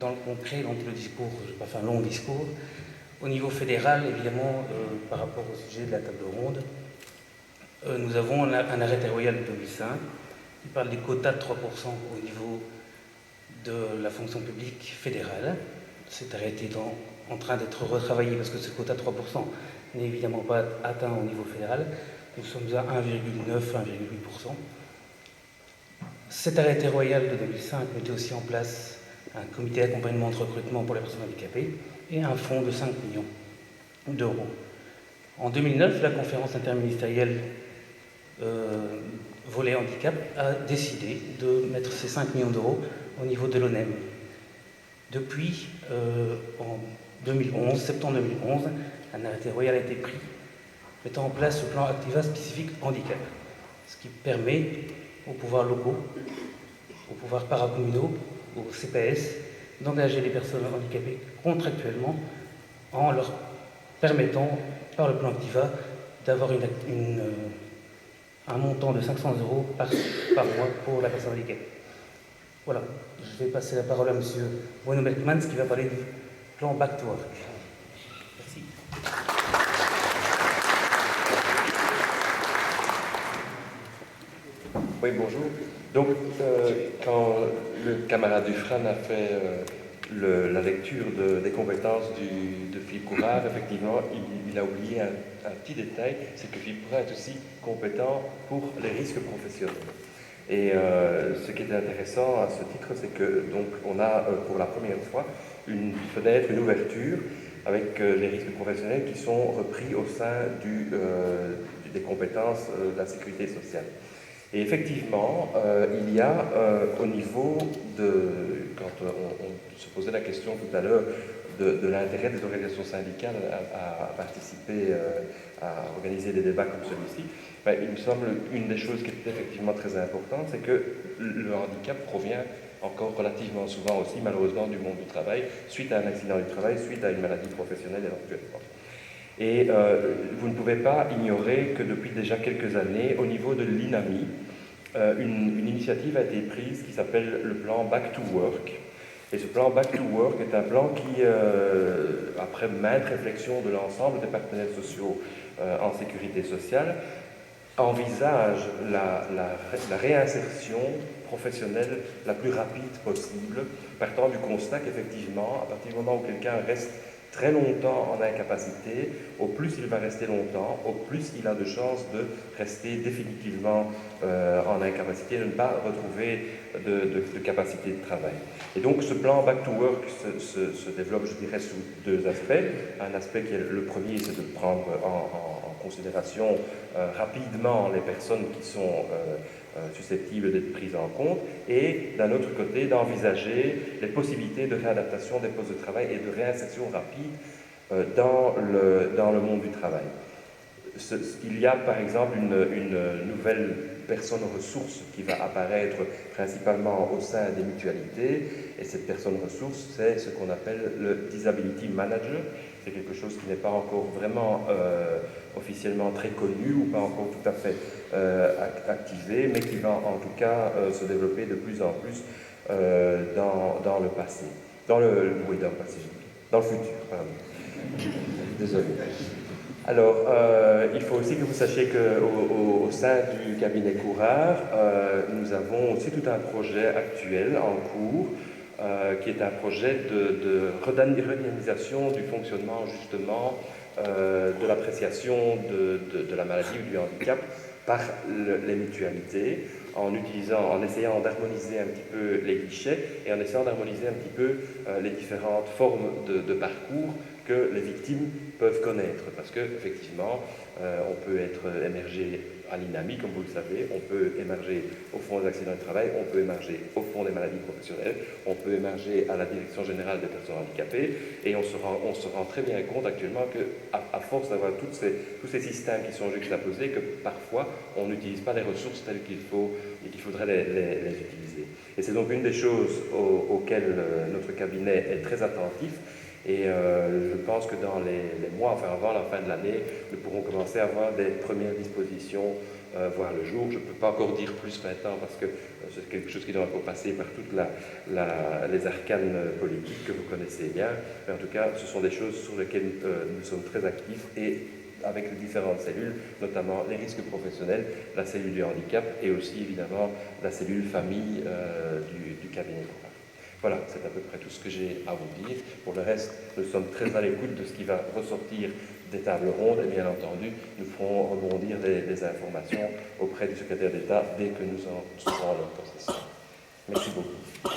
Dans le concret, donc le discours, je vais pas faire un long discours. Au niveau fédéral, évidemment, par rapport au sujet de la table ronde, nous avons un arrêté royal de 2005 qui parle des quotas de 3% au niveau de la fonction publique fédérale. Cet arrêté est en train d'être retravaillé parce que ce quota de 3% n'est évidemment pas atteint au niveau fédéral. Nous sommes à 1,9-1,8%. Cet arrêté royal de 2005 mettait aussi en place un comité d'accompagnement de recrutement pour les personnes handicapées et un fonds de 5 millions d'euros. En 2009, la conférence interministérielle volet handicap a décidé de mettre ces 5 millions d'euros au niveau de l'ONEM. Depuis, en 2011, septembre 2011, un arrêté royal a été pris mettant en place le plan Activa spécifique handicap, ce qui permet aux pouvoirs locaux, aux pouvoirs paracommunaux, au CPS, d'engager les personnes handicapées contractuellement en leur permettant, par le plan Activa, d'avoir un montant de 500 € par mois pour la personne handicapée. Voilà, je vais passer la parole à M. Bruno Melkmans qui va parler du plan Back to Work. Merci. Oui, bonjour. Donc, quand le camarade Dufresne a fait la lecture des compétences de Philippe Courard, effectivement, il a oublié un petit détail, c'est que Philippe Courard est aussi compétent pour les risques professionnels. Et ce qui est intéressant à ce titre, c'est que donc on a pour la première fois une fenêtre, une ouverture avec les risques professionnels qui sont repris au sein des compétences de la sécurité sociale. Et effectivement, il y a au niveau quand on se posait la question tout à l'heure de l'intérêt des organisations syndicales à participer, à organiser des débats comme celui-ci, il me semble une des choses qui est effectivement très importante, c'est que le handicap provient encore relativement souvent aussi, malheureusement, du monde du travail, suite à un accident du travail, suite à une maladie professionnelle éventuellement. Et vous ne pouvez pas ignorer que depuis déjà quelques années, au niveau de l'INAMI, une initiative a été prise qui s'appelle le plan Back to Work. Et ce plan Back to Work est un plan qui, après maintes réflexions de l'ensemble des partenaires sociaux en sécurité sociale, envisage la réinsertion professionnelle la plus rapide possible, partant du constat qu'effectivement, à partir du moment où quelqu'un reste très longtemps en incapacité, au plus il va rester longtemps, au plus il a de chances de rester définitivement en incapacité, de ne pas retrouver de capacité de travail. Et donc ce plan Back to Work se développe, je dirais, sous deux aspects. Un aspect qui est le premier, c'est de prendre en considération rapidement les personnes qui sont susceptibles d'être prises en compte, et d'un autre côté d'envisager les possibilités de réadaptation des postes de travail et de réinsertion rapide dans le monde du travail. Il y a par exemple une nouvelle personne ressource qui va apparaître principalement au sein des mutualités, et cette personne ressource, c'est ce qu'on appelle le Disability Manager. C'est quelque chose qui n'est pas encore vraiment officiellement très connu ou pas encore tout à fait activé, mais qui va en tout cas se développer de plus en plus dans le passé. Dans le futur, pardon. Désolé. Alors, il faut aussi que vous sachiez qu'au sein du cabinet Courard, nous avons aussi tout un projet actuel en cours, qui est un projet de redynamisation du fonctionnement justement de l'appréciation de la maladie ou du handicap par les mutualités, en essayant d'harmoniser un petit peu les guichets et en essayant d'harmoniser un petit peu les différentes formes de parcours que les victimes peuvent connaître, parce qu'effectivement, on peut être émergé à l'INAMI, comme vous le savez, on peut émerger au Fonds des accidents du travail, on peut émerger au Fonds des maladies professionnelles, on peut émerger à la Direction générale des personnes handicapées, et on se rend très bien compte actuellement qu'à force d'avoir tous ces systèmes qui sont juxtaposés, que parfois on n'utilise pas les ressources telles qu'il faut et qu'il faudrait les utiliser. Et c'est donc une des choses auxquelles notre cabinet est très attentif. Et je pense que dans les mois, enfin avant la fin de l'année, nous pourrons commencer à avoir des premières dispositions voir le jour. Je ne peux pas encore dire plus maintenant parce que c'est quelque chose qui doit encore passer par toutes les arcanes politiques que vous connaissez bien. Mais en tout cas, ce sont des choses sur lesquelles nous sommes très actifs et avec les différentes cellules, notamment les risques professionnels, la cellule du handicap et aussi évidemment la cellule famille du cabinet. Voilà, c'est à peu près tout ce que j'ai à vous dire. Pour le reste, nous sommes très à l'écoute de ce qui va ressortir des tables rondes et bien entendu, nous ferons rebondir des informations auprès du secrétaire d'État dès que nous en serons en leur possession. Merci beaucoup.